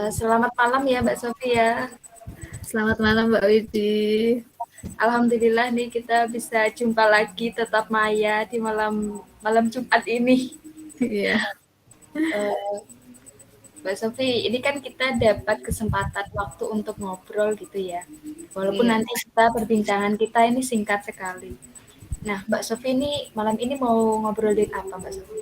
Selamat malam ya Mbak Sofia. Selamat malam Mbak Widi. Alhamdulillah nih kita bisa jumpa lagi tetap Maya di malam malam Jumat ini. Iya, Eh, Mbak Sofi, ini kan kita dapat kesempatan waktu untuk ngobrol gitu ya. Walaupun iya. nanti kita perbincangan kita ini singkat sekali. Nah, Mbak Sofi ini malam ini mau ngobrolin apa Mbak Sofi?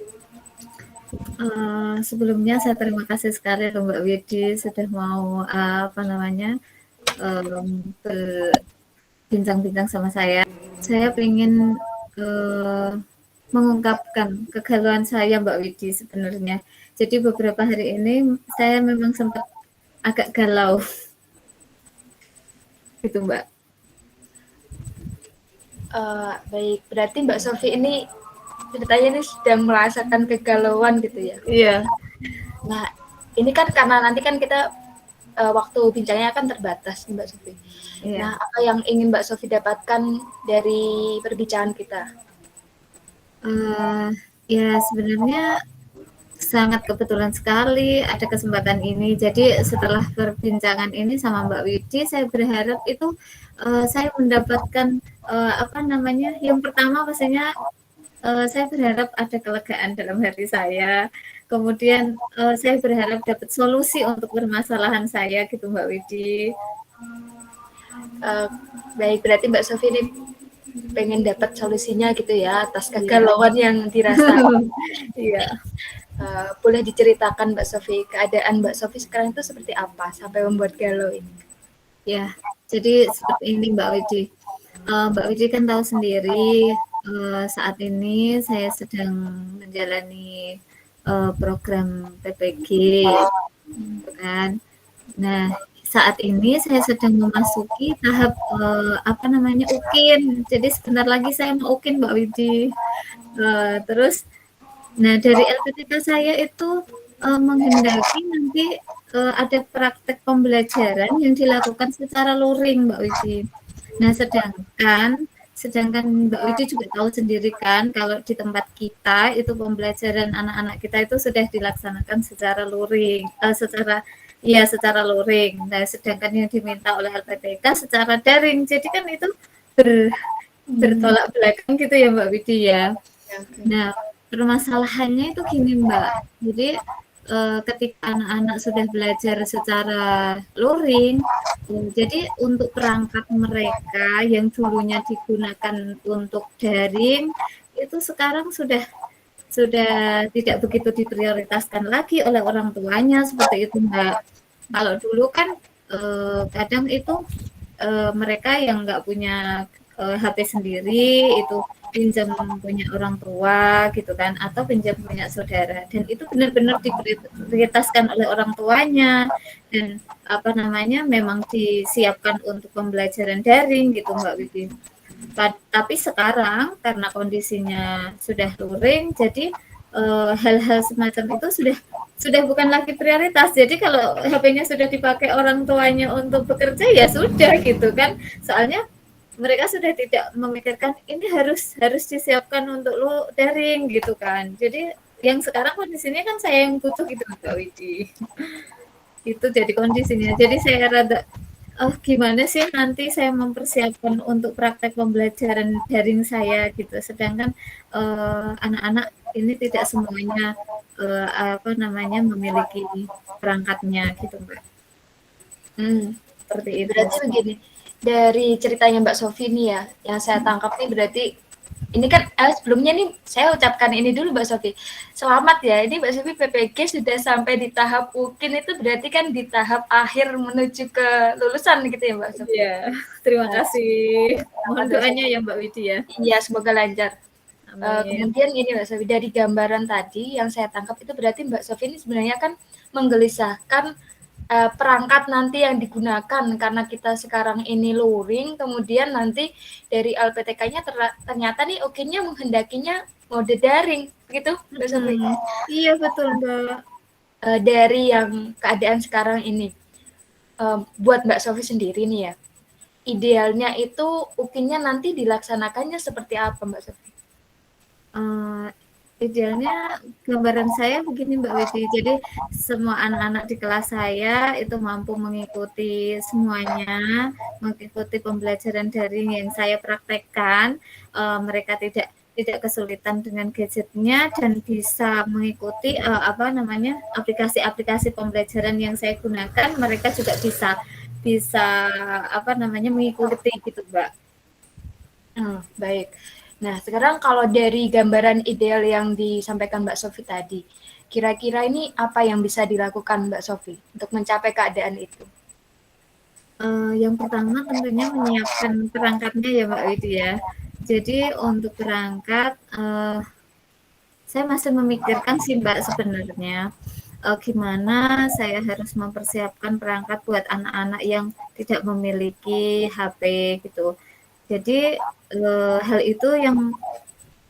Sebelumnya saya terima kasih sekali loh Mbak Widi sudah mau apa namanya berbincang-bincang sama saya. Saya ingin mengungkapkan kegalauan saya Mbak Widi sebenarnya. Jadi beberapa hari ini saya memang sempat agak galau gitu Mbak. Baik, berarti Mbak Sofi ini ceritanya ini sedang merasakan kegalauan gitu ya. Iya, Nah, ini kan karena nanti kan kita waktu bincangnya kan terbatas nih Mbak Sofi. Nah, iya. apa yang ingin Mbak Sofi dapatkan dari perbincangan kita? Eh, ya sebenarnya sangat kebetulan sekali ada kesempatan ini. Jadi setelah perbincangan ini sama Mbak Widi, saya berharap itu saya mendapatkan apa namanya? Yang pertama pastinya saya berharap ada kelegaan dalam hati saya. Kemudian saya berharap dapat solusi untuk permasalahan saya gitu Mbak Widi. Uh, Baik, berarti Mbak Sofi ini pengen dapat solusinya gitu ya atas Iya. kegalauan yang dirasakan. Iya. Boleh diceritakan Mbak Sofi keadaan Mbak Sofi sekarang itu seperti apa sampai membuat galau ini? Ya, jadi seperti ini Mbak Widi. Mbak Widi kan tahu sendiri, saat ini saya sedang menjalani program PPG, gitu kan. Nah, saat ini saya sedang memasuki tahap apa namanya UKIN. Jadi sebentar lagi saya mau UKIN Mbak Widi. Terus Nah, dari LPTK saya itu, menghendaki nanti, ada praktek pembelajaran yang dilakukan secara luring, Mbak Widi. Nah, sedangkan Mbak Widi juga tahu sendiri kan kalau di tempat kita itu pembelajaran anak-anak kita itu sudah dilaksanakan secara luring, secara luring. Nah, sedangkan yang diminta oleh LPTK secara daring. Jadi kan itu ber Hmm, bertolak belakang gitu ya, Mbak Widi ya. ya, oke. Nah, permasalahannya itu gini, Mbak. Jadi, ketika anak-anak sudah belajar secara luring, jadi untuk perangkat mereka yang dulunya digunakan untuk daring, itu sekarang sudah tidak begitu diprioritaskan lagi oleh orang tuanya, seperti itu, Mbak. Kalau dulu kan, kadang itu mereka yang nggak punya HP sendiri itu pinjam punya orang tua gitu kan atau pinjam punya saudara dan itu benar-benar diprioritaskan oleh orang tuanya dan apa namanya memang disiapkan untuk pembelajaran daring gitu Mbak Wibi. Tapi sekarang karena kondisinya sudah luring, jadi hal-hal semacam itu sudah bukan lagi prioritas. Jadi kalau HP-nya sudah dipakai orang tuanya untuk bekerja ya sudah gitu kan. Soalnya mereka sudah tidak memikirkan ini harus harus disiapkan untuk lu daring gitu kan. Jadi yang sekarang kondisinya kan saya yang butuh gitu Mbak Widi. Itu jadi kondisinya. Jadi saya rada oh gimana sih nanti saya mempersiapkan untuk praktek pembelajaran daring saya gitu. Sedangkan anak-anak ini tidak semuanya apa namanya memiliki perangkatnya gitu Mbak. Hmm, Seperti itu. berarti begini, dari ceritanya Mbak Sofi nih ya, yang saya tangkap nih berarti ini kan sebelumnya nih saya ucapkan ini dulu Mbak Sofi. Selamat ya, ini Mbak Sofi PPG sudah sampai di tahap UKIN itu berarti kan di tahap akhir menuju ke lulusan gitu ya Mbak Sofi. Iya, terima Nah, kasih. Mohon Mbak doanya Sofi. ya Mbak Widi ya. Iya, semoga lancar. Amin. Kemudian ini Mbak Sofi, dari gambaran tadi yang saya tangkap itu berarti Mbak Sofi ini sebenarnya kan menggelisahkan perangkat nanti yang digunakan karena kita sekarang ini luring, kemudian nanti dari LPTK-nya ternyata nih OK-nya menghendakinya mode daring, gitu Mbak Sofi. Hmm, iya betul Mbak. Dari yang keadaan sekarang ini, buat Mbak Sofi sendiri nih ya, idealnya itu UK-nya nanti dilaksanakannya seperti apa Mbak Sofi? Eh, Idealnya gambaran saya begini Mbak Widi, jadi semua anak-anak di kelas saya itu mampu mengikuti semuanya, mengikuti pembelajaran daring yang saya praktekkan, mereka tidak kesulitan dengan gadgetnya dan bisa mengikuti apa namanya aplikasi-aplikasi pembelajaran yang saya gunakan, mereka juga bisa bisa apa namanya mengikuti gitu Mbak. Baik. Nah, sekarang kalau dari gambaran ideal yang disampaikan Mbak Sofi tadi, kira-kira ini apa yang bisa dilakukan Mbak Sofi untuk mencapai keadaan itu? Yang pertama tentunya menyiapkan perangkatnya ya Mbak Widi ya. Jadi untuk perangkat, saya masih memikirkan sih Mbak sebenarnya, gimana saya harus mempersiapkan perangkat buat anak-anak yang tidak memiliki HP gitu. Jadi, hal itu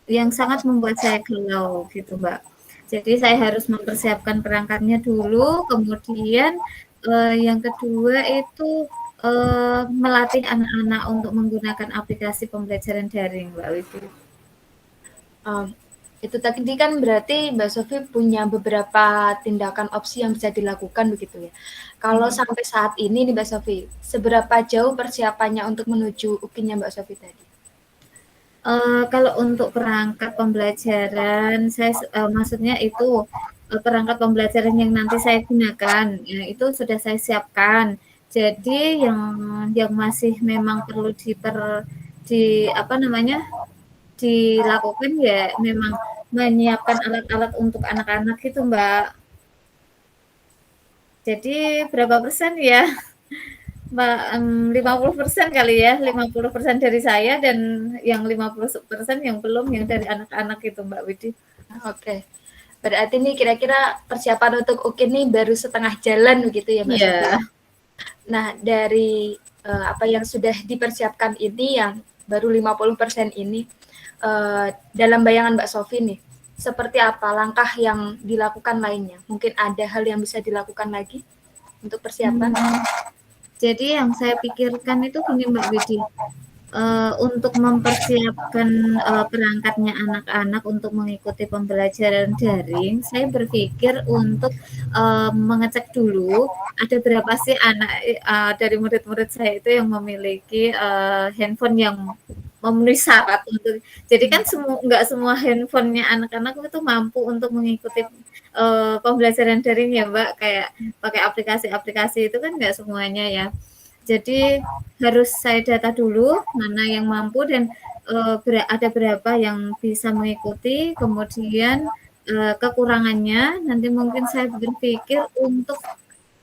yang sangat membuat saya galau gitu, Mbak. Jadi saya harus mempersiapkan perangkatnya dulu, kemudian, yang kedua itu, melatih anak-anak untuk menggunakan aplikasi pembelajaran daring, Mbak Widi. Um, itu tadi kan berarti Mbak Sofi punya beberapa tindakan opsi yang bisa dilakukan begitu ya. Kalau sampai saat ini nih Mbak Sofi, seberapa jauh persiapannya untuk menuju UKIN-nya Mbak Sofi tadi? Kalau untuk perangkat pembelajaran, maksudnya itu, perangkat pembelajaran yang nanti saya gunakan, ya itu sudah saya siapkan. Jadi yang masih memang perlu apa namanya, dilakukan ya memang menyiapkan alat-alat untuk anak-anak itu, Mbak. Jadi berapa persen ya? Mbak, 50% kali ya, 50% dari saya dan yang 50% yang belum, yang dari anak-anak itu, Mbak Widi. Oke. Berarti nih kira-kira persiapan untuk UKIN nih baru setengah jalan begitu ya Mbak Sofi? Iya. Nah, dari apa yang sudah dipersiapkan ini yang baru 50% ini, dalam bayangan Mbak Sofi nih, seperti apa langkah yang dilakukan lainnya? Mungkin ada hal yang bisa dilakukan lagi untuk persiapan? Jadi yang saya pikirkan itu gini Mbak Widi, untuk mempersiapkan, perangkatnya anak-anak untuk mengikuti pembelajaran daring, saya berpikir untuk, mengecek dulu ada berapa sih anak dari murid-murid saya itu yang memiliki, handphone yang memenuhi syarat untuk jadi kan nggak semua handphonenya anak-anak itu mampu untuk mengikuti, pembelajaran daring ya, Mbak, kayak pakai aplikasi-aplikasi itu kan nggak semuanya ya. Jadi harus saya data dulu mana yang mampu dan ada berapa yang bisa mengikuti, kemudian kekurangannya nanti mungkin saya berpikir untuk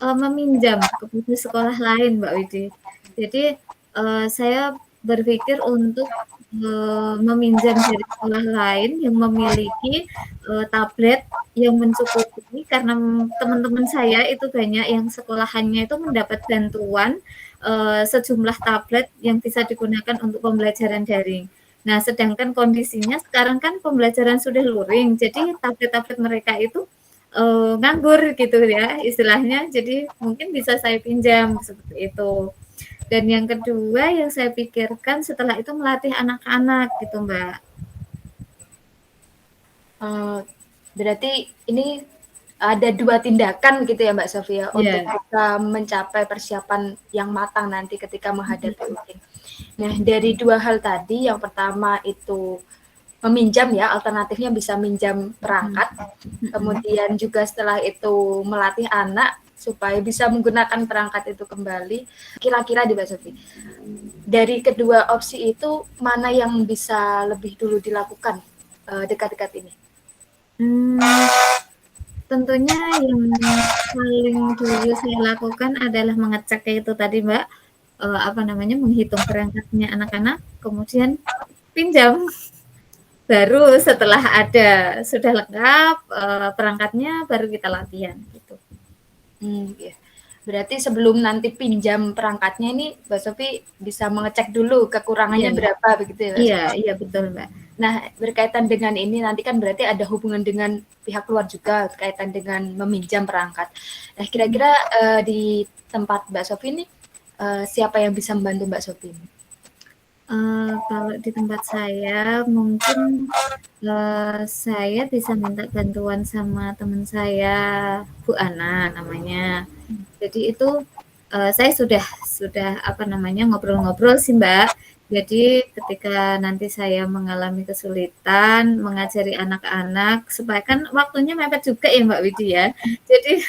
meminjam kepada sekolah lain, Mbak Widi. Jadi saya berpikir untuk meminjam dari sekolah lain yang memiliki tablet yang mencukupi karena teman-teman saya itu banyak yang sekolahannya itu mendapat bantuan sejumlah tablet yang bisa digunakan untuk pembelajaran daring. Nah, sedangkan kondisinya sekarang kan pembelajaran sudah luring, jadi tablet-tablet mereka itu nganggur gitu ya istilahnya. Jadi mungkin bisa saya pinjam seperti itu. Dan yang kedua yang saya pikirkan setelah itu melatih anak-anak gitu, Mbak. Berarti ini ada 2 tindakan gitu ya Mbak Sofia untuk Iya. bisa mencapai persiapan yang matang nanti ketika menghadapi UKIN. Nah, dari 2 hal tadi, yang pertama itu meminjam ya, alternatifnya bisa minjam perangkat, kemudian juga setelah itu melatih anak supaya bisa menggunakan perangkat itu kembali. Kira-kira di Mbak Sofi, dari kedua opsi itu mana yang bisa lebih dulu dilakukan dekat-dekat ini? Tentunya yang paling dulu saya lakukan adalah mengecek itu tadi Mbak, apa namanya, menghitung perangkatnya anak-anak, kemudian pinjam. Baru setelah sudah lengkap perangkatnya, baru kita latihan gitu. Ya. Berarti sebelum nanti pinjam perangkatnya ini, Mbak Sofi bisa mengecek dulu kekurangannya berapa begitu ya? Iya, iya betul Mbak. Nah, berkaitan dengan ini nanti kan berarti ada hubungan dengan pihak luar juga berkaitan dengan meminjam perangkat. Nah, kira-kira di tempat Mbak Sofi ini siapa yang bisa membantu Mbak Sofi? Kalau di tempat saya mungkin, saya bisa minta bantuan sama teman saya, Bu Ana namanya. Jadi itu, saya sudah apa namanya, ngobrol-ngobrol sih, Mbak. Jadi ketika nanti saya mengalami kesulitan mengajari anak-anak, supaya kan waktunya mepet juga ya Mbak Widi ya. Jadi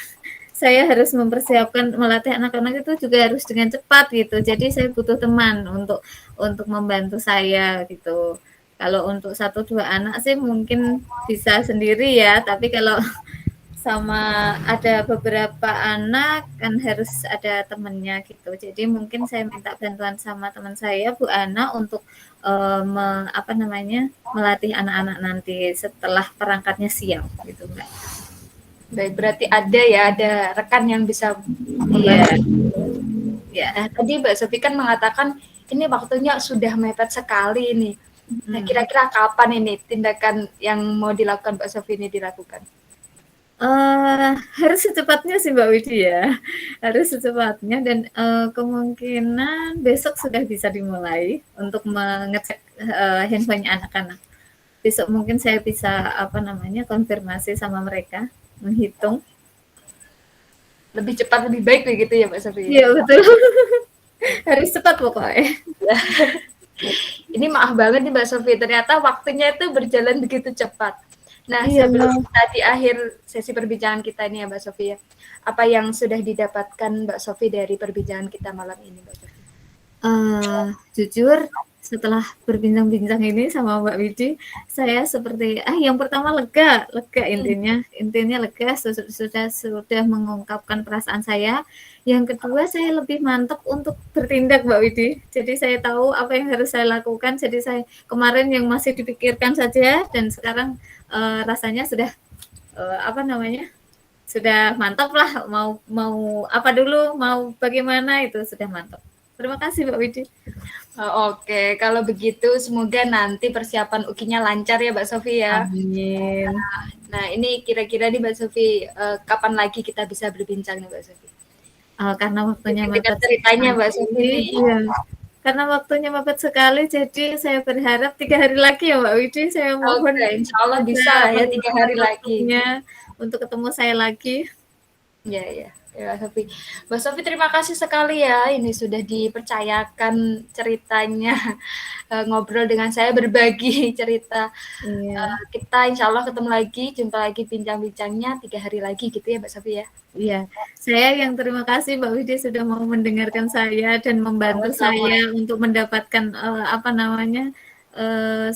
saya harus mempersiapkan melatih anak-anak itu juga harus dengan cepat gitu. Jadi saya butuh teman untuk membantu saya gitu. Kalau untuk satu dua anak sih mungkin bisa sendiri ya, tapi kalau sama ada beberapa anak kan harus ada temennya gitu. Jadi mungkin saya minta bantuan sama teman saya Bu Ana untuk apa namanya melatih anak-anak nanti setelah perangkatnya siap gitu Mbak. Baik, berarti ada ya, ada rekan yang bisa Iya, membantu. ya. Nah, tadi Mbak Sofi kan mengatakan ini waktunya sudah mepet sekali ini. Nah, Hmm. kira-kira kapan ini tindakan yang mau dilakukan Mbak Sofi ini dilakukan? Harus secepatnya sih Mbak Widi ya, harus secepatnya dan, kemungkinan besok sudah bisa dimulai untuk mengecek, handphone-nya anak-anak. Besok mungkin saya bisa, apa namanya, konfirmasi sama mereka, menghitung. Lebih cepat lebih baik begitu ya Mbak Sofi ya? Iya betul, harus cepat pokoknya. Ini maaf banget nih Mbak Sofi, ternyata waktunya itu berjalan begitu cepat. Nah, Iya. sebelum kita di akhir sesi perbincangan kita ini ya Mbak Sofi ya, apa yang sudah didapatkan Mbak Sofi dari perbincangan kita malam ini Mbak Sofi? Jujur setelah berbincang-bincang ini sama Mbak Widi, saya seperti yang pertama lega, lega intinya lega sudah mengungkapkan perasaan saya. Yang kedua saya lebih mantap untuk bertindak Mbak Widi. Jadi saya tahu apa yang harus saya lakukan. Jadi saya kemarin yang masih dipikirkan saja dan sekarang rasanya sudah apa namanya? Sudah mantap lah mau mau apa dulu, mau bagaimana itu sudah mantap. Terima kasih Mbak Widi. Oke, kalau begitu semoga nanti persiapan UKI-nya lancar ya Mbak Sofi ya. Amin. Nah, ini kira-kira nih Mbak Sofi, kapan lagi kita bisa berbincang nih Mbak Sofi? Karena waktunya Dengan mepet ceritanya Mbak Sofi sekali, nih. iya. Karena waktunya mepet sekali, jadi saya berharap 3 hari lagi ya Mbak Widi, saya mohon Oke, insya Allah ada bisa lah ya 3 meluangkan hari lagi. waktunya untuk ketemu saya lagi. Iya, iya. Ya, Mbak Sofi. Mbak Sofi terima kasih sekali ya, ini sudah dipercayakan ceritanya, ngobrol dengan saya, berbagi cerita. Iya, Kita insya Allah ketemu lagi, jumpa lagi bincang-bincangnya 3 hari lagi gitu ya Mbak Sofi ya. iya. Saya yang terima kasih Mbak Widi sudah mau mendengarkan saya dan membantu Sama-sama. saya untuk mendapatkan, apa namanya,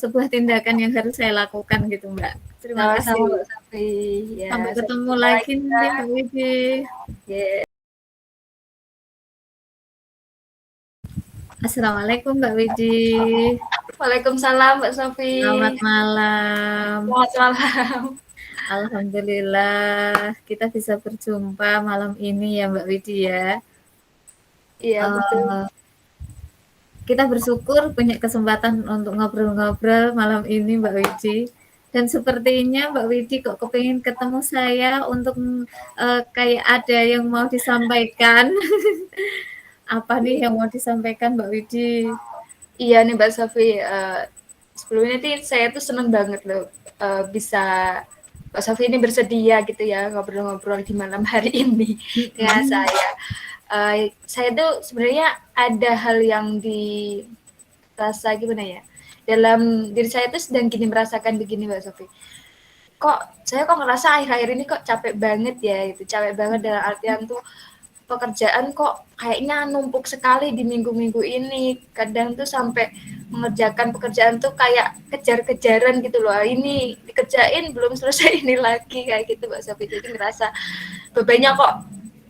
sebuah tindakan yang harus saya lakukan gitu Mbak. Terima Sama-sama kasih. Mbak Sofi. Ya, Sampai sampai ketemu jumpa lagi lagi nanti ya. Mbak Widi. Yeah. Assalamualaikum Mbak Widi. Waalaikumsalam Mbak Sofi. Selamat malam. Selamat malam. Alhamdulillah kita bisa berjumpa malam ini ya Mbak Widi ya. Iya betul. Eh, kita bersyukur punya kesempatan untuk ngobrol-ngobrol malam ini Mbak Widi. Dan sepertinya Mbak Widi kok kepingin ketemu saya untuk kayak ada yang mau disampaikan. Apa nih yang mau disampaikan Mbak Widi? Iya nih Mbak Sofi, sebelumnya nih saya tuh seneng banget loh bisa Mbak Sofi ini bersedia gitu ya ngobrol-ngobrol di malam hari ini dengan saya. Saya tuh sebenarnya ada hal yang dirasa gimana ya, dalam diri saya tuh sedang gini merasakan begini Mbak Sofi. Saya kok ngerasa akhir-akhir ini kok capek banget ya gitu, capek banget dalam artian tuh pekerjaan kok kayaknya numpuk sekali di minggu-minggu ini. Kadang tuh sampai mengerjakan pekerjaan tuh kayak kejar-kejaran gitu loh. Ini dikerjain belum selesai ini lagi kayak gitu Mbak Sofi. Jadi ngerasa bebannya kok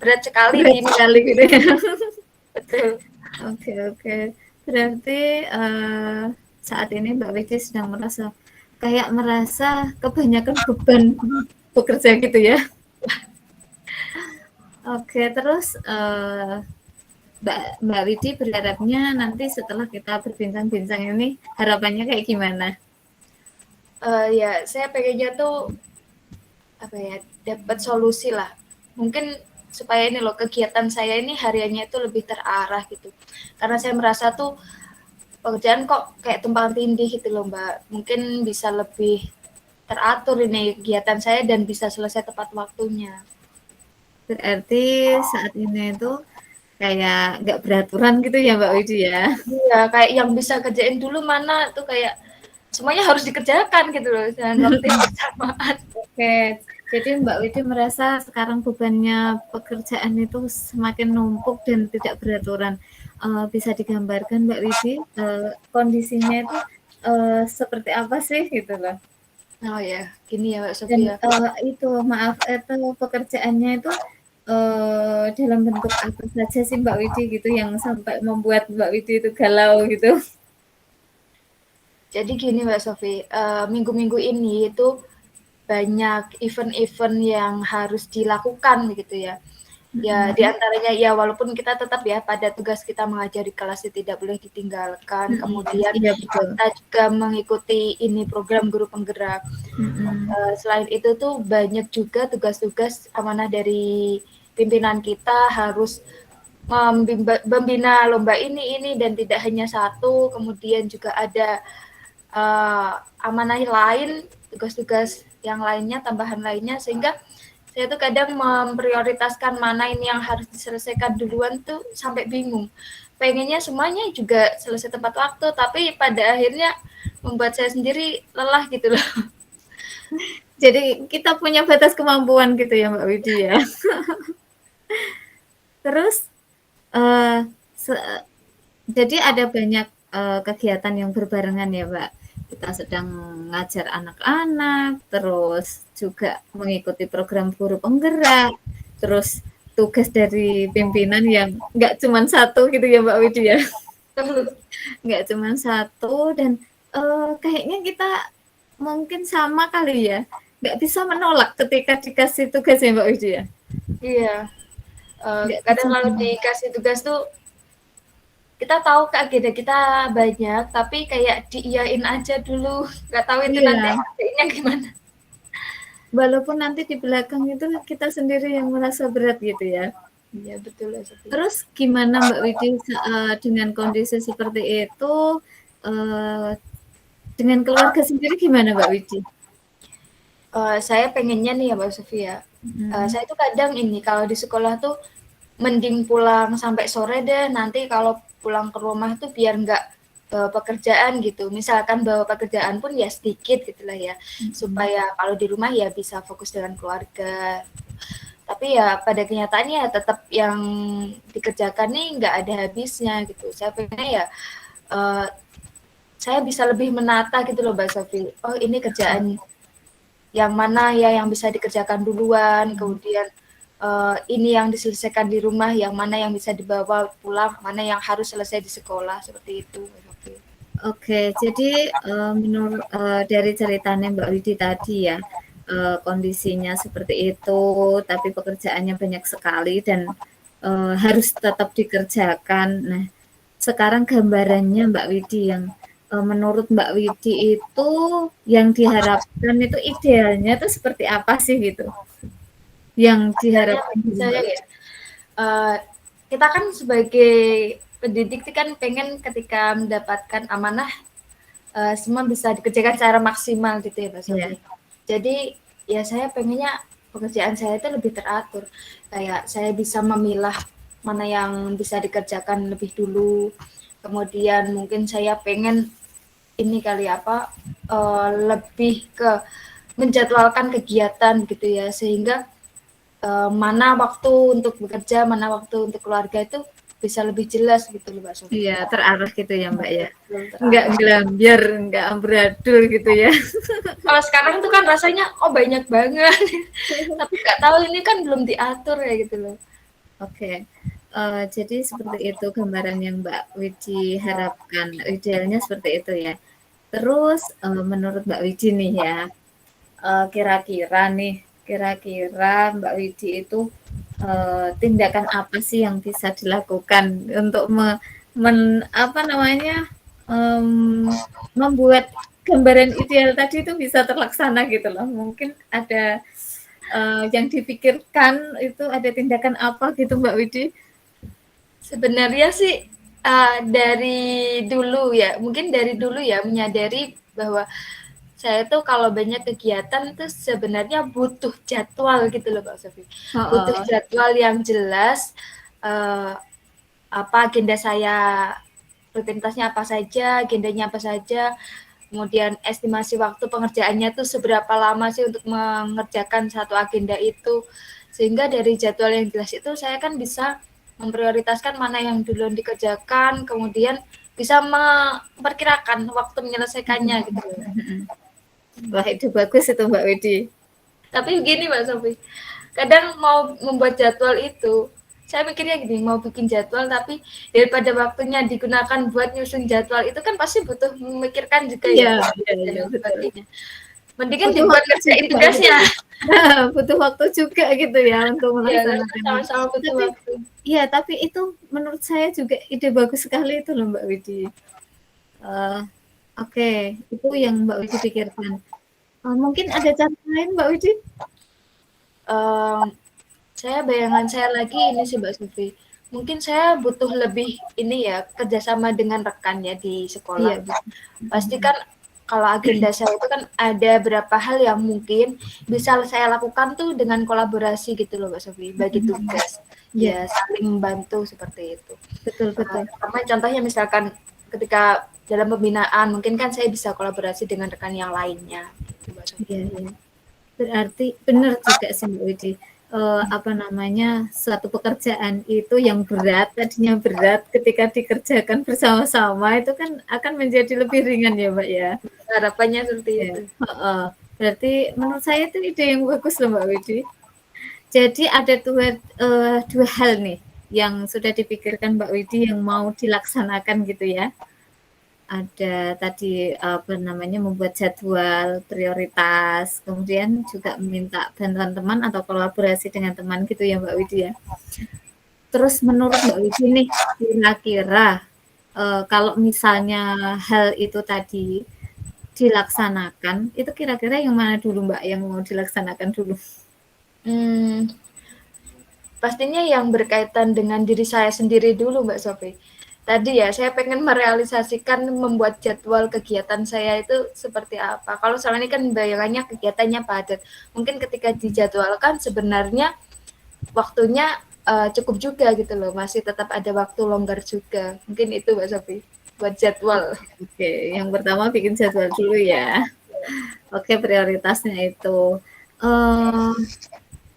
berat sekali di Berat ini. sekali gitu ya. Betul. Oke, oke. Berarti saat ini Mbak Widi sedang merasa kebanyakan beban bekerja gitu ya. Oke, terus Mbak Widi berharapnya nanti setelah kita berbincang-bincang ini harapannya kayak gimana? Ya saya pengennya tuh apa ya, dapat solusi lah. Mungkin supaya ini loh kegiatan saya ini hariannya itu lebih terarah gitu. Karena saya merasa tuh pekerjaan kok kayak tumpang tindih gitu loh Mbak. Mungkin bisa lebih teratur ini kegiatan saya dan bisa selesai tepat waktunya. Berarti saat ini itu kayak nggak beraturan gitu ya Mbak Widi ya? Iya, kayak yang bisa kerjain dulu mana tuh kayak semuanya harus dikerjakan gitu loh dengan waktu yang bersamaan. Oke, jadi Mbak Widi merasa sekarang bebannya pekerjaan itu semakin numpuk dan tidak beraturan. Bisa digambarkan Mbak Widi, kondisinya itu seperti apa sih gitu loh? Oh ya, gini ya Mbak Dan Sofia. itu maaf, itu pekerjaannya itu dalam bentuk apa saja sih Mbak Widi gitu yang sampai membuat Mbak Widi itu galau gitu? Jadi gini Mbak Sofi, minggu-minggu ini itu banyak event-event yang harus dilakukan gitu ya. Ya, di Mhm, antaranya ya walaupun kita tetap ya pada tugas kita mengajar di kelas itu tidak boleh ditinggalkan. mhm, Kemudian iya betul, kita juga mengikuti ini program guru penggerak. mhm, Selain itu tuh banyak juga tugas-tugas amanah dari pimpinan kita harus membina lomba ini dan tidak hanya satu. Kemudian juga ada amanah lain, tugas-tugas yang lainnya, tambahan lainnya, sehingga saya tuh kadang memprioritaskan mana ini yang harus diselesaikan duluan tuh sampai bingung. Pengennya semuanya juga selesai tepat waktu, tapi pada akhirnya membuat saya sendiri lelah gitu loh. jadi kita punya batas kemampuan gitu ya Mbak Widi ya. Terus, eee, se jadi ada banyak, kegiatan yang berbarengan ya Mbak. Kita sedang ngajar anak-anak, terus juga mengikuti program guru penggerak, terus tugas dari pimpinan yang nggak cuma satu gitu ya Mbak Widi ya. Nggak cuma satu dan, kayaknya kita mungkin sama kali ya, nggak bisa menolak ketika dikasih tugas ya Mbak Widi ya? Iya, Nggak kadang bisa kalau menolak. dikasih tugas tuh kita tahu agenda kita banyak, tapi kayak diiyain aja dulu, nggak tahu itu nanti Iya, hasilnya gimana. walaupun nanti di belakang itu kita sendiri yang merasa berat gitu ya. Iya betul ya Sofi. Terus gimana Mbak Widi dengan kondisi seperti itu, eee, dengan keluarga sendiri gimana Mbak Widi? Saya pengennya nih ya Mbak Sofi ya, Mhm, saya tuh kadang ini kalau di sekolah tuh mending pulang sampai sore deh, nanti kalau pulang ke rumah tuh biar nggak bawa pekerjaan gitu. Misalkan bawa pekerjaan pun ya sedikit gitulah ya, mhm. supaya kalau di rumah ya bisa fokus dengan keluarga. Tapi ya pada kenyataannya ya tetap yang dikerjakan nih nggak ada habisnya gitu. Saya pengennya ya uh, saya bisa lebih menata gitu loh Mbak Sofi. Oh ini kerjaan yang mana ya yang bisa dikerjakan duluan, kemudian ini yang diselesaikan di rumah, yang mana yang bisa dibawa pulang, mana yang harus selesai di sekolah, seperti itu. Oke, jadi, dari ceritanya Mbak Widi tadi ya, kondisinya seperti itu, tapi pekerjaannya banyak sekali dan, harus tetap dikerjakan. Nah, sekarang gambarannya Mbak Widi yang, menurut Mbak Widi itu yang diharapkan itu idealnya itu seperti apa sih gitu? Yang Misalnya diharapkan bagi dari saya Mbak ya, Widi? kita kan sebagai pendidik kan pengen ketika mendapatkan amanah semua bisa dikerjakan secara maksimal gitu ya Mbak Iya, Sofi. Jadi ya saya pengennya pekerjaan saya itu lebih teratur. Kayak saya bisa memilah mana yang bisa dikerjakan lebih dulu. Kemudian mungkin saya pengen ini kali apa lebih ke menjadwalkan kegiatan gitu ya sehingga mana waktu untuk bekerja, mana waktu untuk keluarga itu bisa lebih jelas gitu loh Mbak Sofi. iya terarah gitu ya Mbak ya? Belum Nggak terarah. gelambiar, nggak amburadul gitu ya? Kalau sekarang tuh kan rasanya oh banyak banget, tapi nggak tahu ini kan belum diatur ya gitu loh. Oke, jadi seperti itu gambaran yang Mbak Widi harapkan, idealnya seperti itu ya. Terus, menurut Mbak Widi nih ya, kira-kira Mbak Widi itu, tindakan apa sih yang bisa dilakukan untuk apa namanya, membuat gambaran ideal tadi itu bisa terlaksana gitu loh. Mungkin ada, yang dipikirkan itu ada tindakan apa gitu Mbak Widi? Sebenarnya sih Dari dulu ya, mungkin dari dulu ya menyadari bahwa saya tuh kalau banyak kegiatan tuh sebenarnya butuh jadwal gitu loh Kak Sofi. Butuh Heeh. jadwal yang jelas, eee, apa agenda saya, rutinitasnya apa saja, agendanya apa saja, kemudian estimasi waktu pengerjaannya tuh seberapa lama sih untuk mengerjakan satu agenda itu. Sehingga dari jadwal yang jelas itu saya kan bisa memprioritaskan mana yang duluan dikerjakan, kemudian bisa memperkirakan waktu menyelesaikannya gitu loh. Wah, itu bagus itu Mbak Widi. Tapi begini Mbak Sofi, kadang mau membuat jadwal itu, saya mikirnya gini, mau bikin jadwal tapi daripada waktunya digunakan buat nyusun jadwal itu kan pasti butuh memikirkan juga Iya, ya iya, dan iya, betul. sebagainya. Mendingan Butuh dibuat waktu ngerjain juga gitu tugasnya. ya. Butuh waktu juga gitu ya untuk Ya, karena melaksanakannya. sama-sama butuh Tapi waktu. iya, tapi itu menurut saya juga ide bagus sekali itu loh Mbak Widi. Eee, oke, itu yang Mbak Widi pikirkan. Mungkin ada cara lain Mbak Widi? Um, saya bayangan saya lagi ini sih Mbak Sufi. Mungkin saya butuh lebih ini ya kerjasama dengan rekan ya di sekolah. Iya, betul. Pasti kan kalau agenda saya itu kan ada beberapa hal yang mungkin bisa saya lakukan tuh dengan kolaborasi gitu loh Mbak Sofi, bagi tugas. Iya, Ya saling membantu seperti itu. betul, betul. Pertama contohnya misalkan ketika dalam pembinaan mungkin kan saya bisa kolaborasi dengan rekan yang lainnya gitu Mbak Sofi. Iya, iya. Berarti benar juga sih Mbak Widi. Apa namanya, suatu pekerjaan itu yang berat, tadinya berat ketika dikerjakan bersama-sama itu kan akan menjadi lebih ringan ya Mbak ya. Harapannya seperti Ya, itu. heeh. Berarti menurut saya itu ide yang bagus loh Mbak Widi. Jadi ada dua hal nih yang sudah dipikirkan Mbak Widi yang mau dilaksanakan gitu ya. Ada tadi apa namanya membuat jadwal prioritas, kemudian juga meminta bantuan teman atau kolaborasi dengan teman gitu ya Mbak Widi ya. Terus menurut Mbak Widi nih kira-kira kalau misalnya hal itu tadi dilaksanakan, itu kira-kira yang mana dulu Mbak yang mau dilaksanakan dulu? Hmm, pastinya yang berkaitan dengan diri saya sendiri dulu Mbak Sofi. Tadi ya, saya pengen merealisasikan membuat jadwal kegiatan saya itu seperti apa. Kalau selama ini kan bayangannya kegiatannya padat. Mungkin ketika dijadwalkan sebenarnya waktunya cukup juga gitu loh. Masih tetap ada waktu longgar juga. Mungkin itu Mbak Sofi buat jadwal. Oke, yang pertama bikin jadwal dulu ya. Oke, prioritasnya itu. Eh,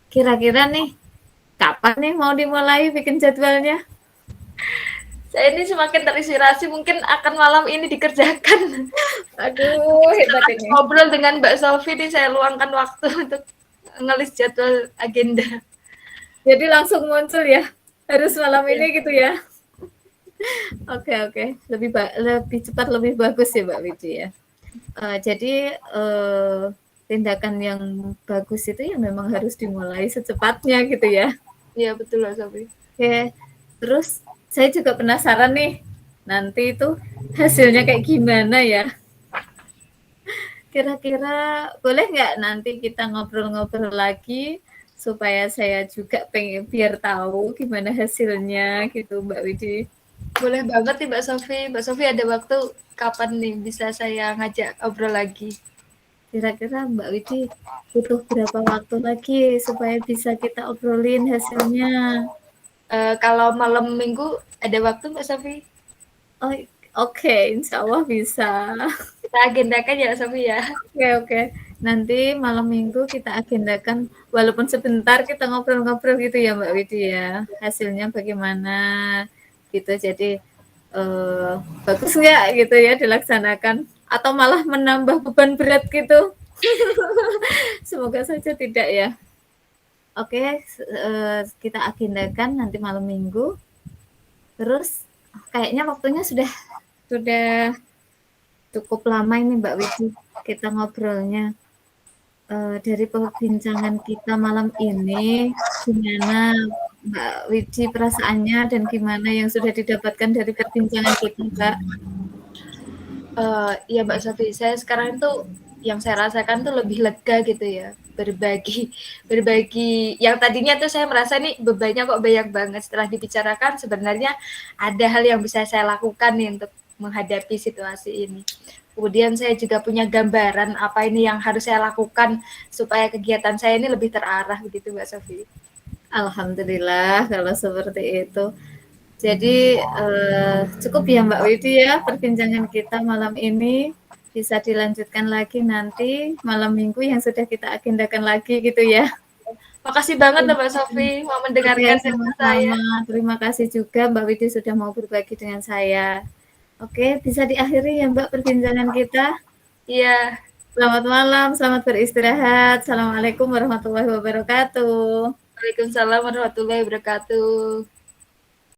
Kira-kira nih, kapan nih mau dimulai bikin jadwalnya? Saya ini semakin terinspirasi mungkin akan malam ini dikerjakan. Aduh, hebat Setelah ini. ngobrol dengan Mbak Sofi nih saya luangkan waktu untuk ngelis jadwal agenda. Jadi langsung muncul ya, harus malam Iya. ini gitu ya. Oke, oke. Lebih cepat lebih bagus ya Mbak Widi ya. Jadi tindakan yang bagus itu ya memang harus dimulai secepatnya gitu ya. Iya betul Mbak Sofi. Oke, terus saya juga penasaran nih, nanti itu hasilnya kayak gimana ya? Kira-kira boleh nggak nanti kita ngobrol-ngobrol lagi supaya saya juga pengen biar tahu gimana hasilnya gitu Mbak Widi. Boleh banget nih Mbak Sofi. Mbak Sofi ada waktu kapan nih bisa saya ngajak obrol lagi? Kira-kira Mbak Widi butuh berapa waktu lagi supaya bisa kita obrolin hasilnya? Kalau malam minggu ada waktu Mbak Sofi? Oh, oke, insya Allah bisa. Kita agendakan ya Mbak Sofi ya. Oke, oke. Nanti malam minggu kita agendakan, walaupun sebentar kita ngobrol-ngobrol gitu ya Mbak Widi ya. Hasilnya bagaimana gitu. Jadi eh, bagus nggak gitu ya dilaksanakan? Atau malah menambah beban berat gitu? Semoga saja tidak ya. Oke, kita agendakan nanti malam minggu. Terus kayaknya waktunya sudah cukup lama ini Mbak Widi kita ngobrolnya. Dari perbincangan kita malam ini, gimana Mbak Widi perasaannya dan gimana yang sudah didapatkan dari perbincangan kita, Mbak? Iya Mbak Sofi, saya sekarang tuh yang saya rasakan tuh lebih lega gitu ya. berbagi berbagi yang tadinya tuh saya merasa nih bebannya kok banyak banget, setelah dibicarakan sebenarnya ada hal yang bisa saya lakukan nih untuk menghadapi situasi ini. Kemudian saya juga punya gambaran apa ini yang harus saya lakukan supaya kegiatan saya ini lebih terarah begitu Mbak Sofi. Alhamdulillah kalau seperti itu. Jadi cukup ya Mbak Widi ya perbincangan kita malam ini. Bisa dilanjutkan lagi nanti malam minggu yang sudah kita agendakan lagi gitu ya. Makasih banget loh Mbak Sofi mau Oke, mendengarkan cerita saya. sama-sama. Terima kasih juga Mbak Widi sudah mau berbagi dengan saya. Oke, bisa diakhiri ya Mbak perbincangan kita. Iya. Selamat malam, selamat beristirahat. Assalamualaikum warahmatullahi wabarakatuh. Waalaikumsalam warahmatullahi wabarakatuh.